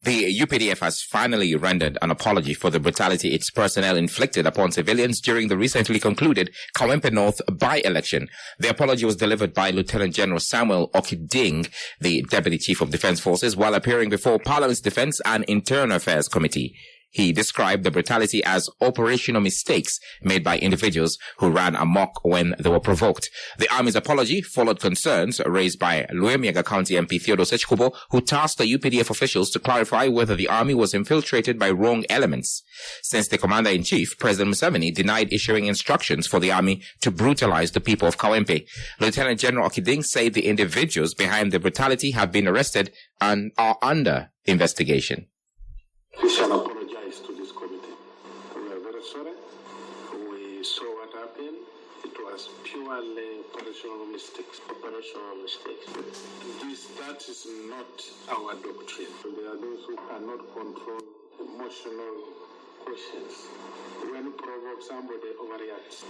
The UPDF has finally rendered an apology for the brutality its personnel inflicted upon civilians during the recently concluded Kawempe North by-election. The apology was delivered by Lieutenant General Samuel Okiding, the Deputy Chief of Defense Forces, while appearing before Parliament's Defense and Internal Affairs Committee. He described the brutality as operational mistakes made by individuals who ran amok when they were provoked. The Army's apology followed concerns raised by Luemiaga County MP Theodore Sechkubo, who tasked the UPDF officials to clarify whether the Army was infiltrated by wrong elements. Since the Commander-in-Chief, President Museveni, denied issuing instructions for the Army to brutalize the people of Kawempe. Lieutenant General Okiding said the individuals behind the brutality have been arrested and are under investigation. We shall apologize to this committee. We are very sorry. We saw what happened. It was purely operational mistakes. That is not our doctrine. There are those who cannot control emotional questions. When you provoke somebody overreacts.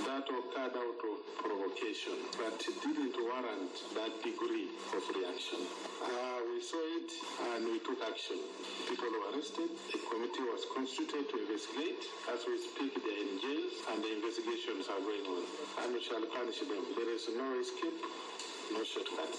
That occurred out of provocation, but it didn't warrant that degree of reaction. We saw it and we took action. People were arrested. A committee was constituted to investigate. As we speak, they are in jail and the investigations are going on. And we shall punish them. There is no escape, no shortcut.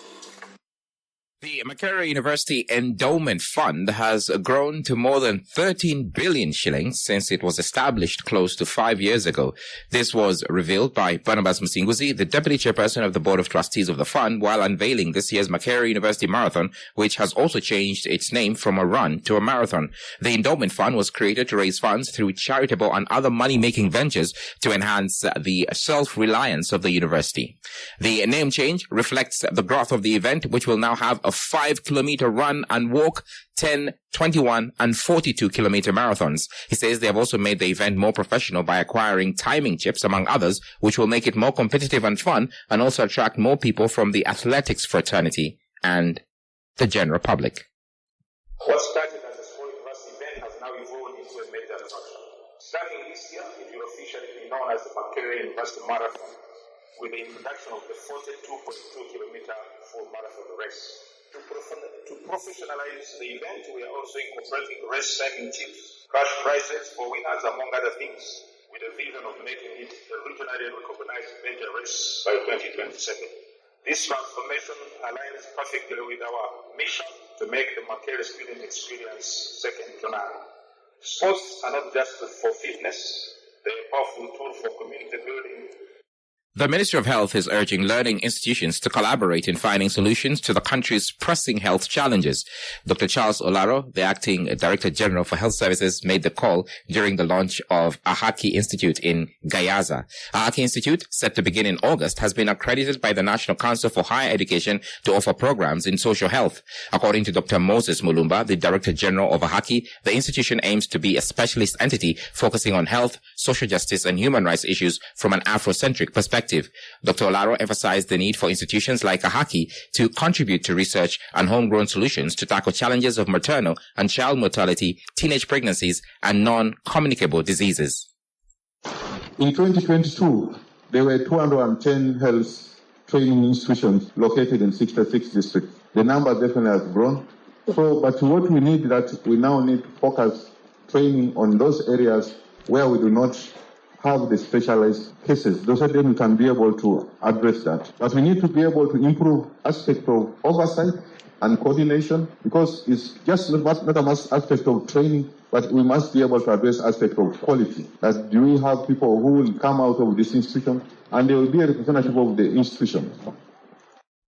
The Makerere University Endowment Fund has grown to more than 13 billion shillings since it was established close to 5 years ago. This was revealed by Barnabas Musinguzi, the Deputy Chairperson of the Board of Trustees of the fund, while unveiling this year's Makerere University Marathon, which has also changed its name from a run to a marathon. The Endowment Fund was created to raise funds through charitable and other money-making ventures to enhance the self-reliance of the university. The name change reflects the growth of the event, which will now have a 5-kilometer run and walk, 10, 21, and 42-kilometer marathons. He says they have also made the event more professional by acquiring timing chips, among others, which will make it more competitive and fun, and also attract more people from the athletics fraternity and the general public. What started as a small university event has now evolved into a major attraction. Starting this year, it will officially be known as the Makerere University Marathon, with the introduction of the 42.2-kilometer full marathon race. To professionalize the event, we are also incorporating race signing chips, cash prizes for winners, among other things, with a vision of making it a regionally recognized major race by 2027. This transformation aligns perfectly with our mission to make the Makerere student experience second to none. Sports are not just for fitness, they are a powerful tool for community building. The Ministry of Health is urging learning institutions to collaborate in finding solutions to the country's pressing health challenges. Dr. Charles Olaro, the Acting Director General for Health Services, made the call during the launch of Ahaki Institute in Gayaza. Ahaki Institute, set to begin in August, has been accredited by the National Council for Higher Education to offer programs in social health. According to Dr. Moses Mulumba, the Director General of Ahaki, the institution aims to be a specialist entity focusing on health, social justice, and human rights issues from an Afrocentric perspective. Dr. Olaro emphasized the need for institutions like Ahaki to contribute to research and homegrown solutions to tackle challenges of maternal and child mortality, teenage pregnancies, and non-communicable diseases. In 2022, there were 210 health training institutions located in 66 districts. The number definitely has grown. But what we need that we now need to focus training on those areas where we do not have the specialized cases. Those are them we can be able to address that. But we need to be able to improve aspect of oversight and coordination, because it's just not a mass aspect of training, but we must be able to address aspect of quality. That do we have people who will come out of this institution and they will be a representative of the institution.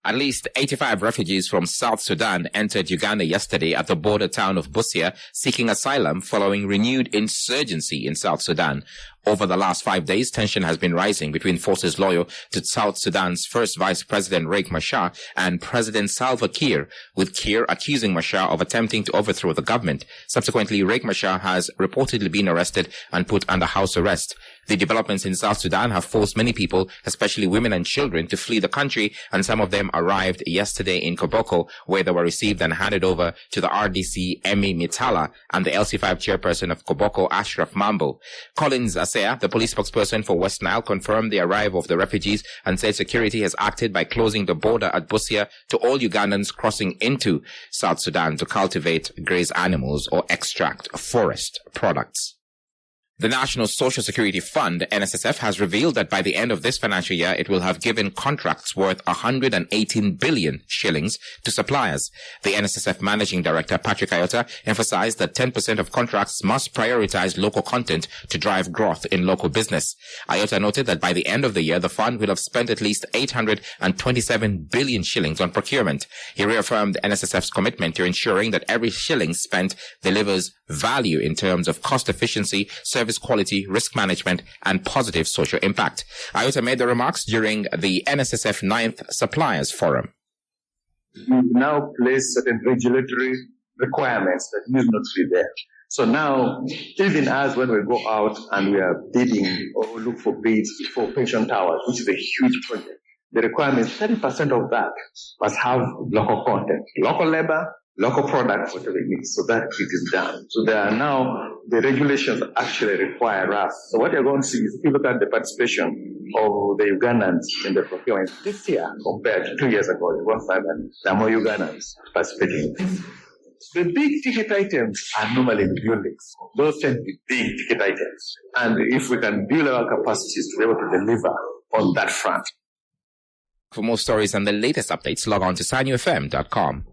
At least 85 refugees from South Sudan entered Uganda yesterday at the border town of Busia, seeking asylum following renewed insurgency in South Sudan. Over the last 5 days, tension has been rising between forces loyal to South Sudan's first Vice President Riek Machar and President Salva Kiir, with Kiir accusing Machar of attempting to overthrow the government. Subsequently, Riek Machar has reportedly been arrested and put under house arrest. The developments in South Sudan have forced many people, especially women and children, to flee the country, and some of them arrived yesterday in Koboko, where they were received and handed over to the RDC Emi Mitala and the LC5 chairperson of Koboko, Ashraf Mambo. Collins Asea, the police spokesperson for West Nile, confirmed the arrival of the refugees and said security has acted by closing the border at Busia to all Ugandans crossing into South Sudan to cultivate, graze animals, or extract forest products. The National Social Security Fund, NSSF, has revealed that by the end of this financial year, it will have given contracts worth 118 billion shillings to suppliers. The NSSF Managing Director, Patrick Ayota, emphasized that 10% of contracts must prioritize local content to drive growth in local business. Ayota noted that by the end of the year, the fund will have spent at least 827 billion shillings on procurement. He reaffirmed NSSF's commitment to ensuring that every shilling spent delivers value in terms of cost efficiency, service quality, risk management, and positive social impact. Ayota made the remarks during the NSSF 9th Suppliers Forum. We now place certain regulatory requirements that used not to be there. So now, even as when we go out and we are bidding or look for bids for pension towers, which is a huge project, the requirement is 30% of that must have local content, local labor, local products, whatever it needs, so that it is done. So there are now, the regulations actually require us. So what you're going to see is, if you look at the participation of the Ugandans in the procurement this year compared to 2 years ago, there are more Ugandans participating. The big ticket items are normally in buildings. Those tend to be big ticket items. And if we can build our capacities to be able to deliver on that front. For more stories and the latest updates, log on to sanufm.com.